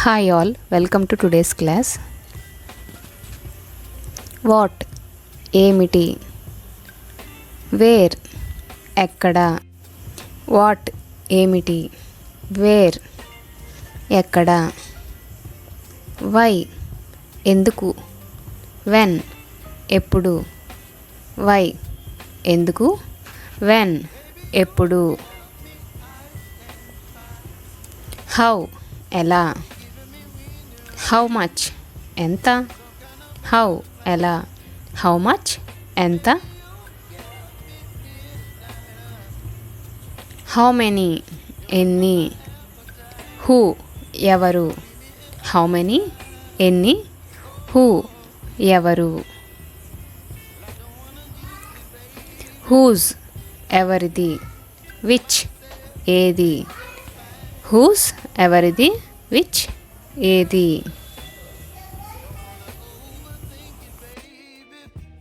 Hi all, welcome to today's class. What ఏమిటి, wear ఎక్కడ, what ఏమిటి, వేర్ ఎక్కడ, వై ఎందుకు, వెన్ ఎప్పుడు, వై ఎందుకు, వెన్ ఎప్పుడు, హౌ ఎలా, హౌ మచ్ ఎంత, హౌ ఎలా, హౌ మచ్ ఎంత, హౌ మెనీ ఎన్ని, హూ ఎవరు, హౌ మెనీ ఎన్ని, హూ ఎవరు, హూజ్ ఎవరిది, విచ్ ఏది, హూజ్ ఎవరిది, విచ్ ఏది.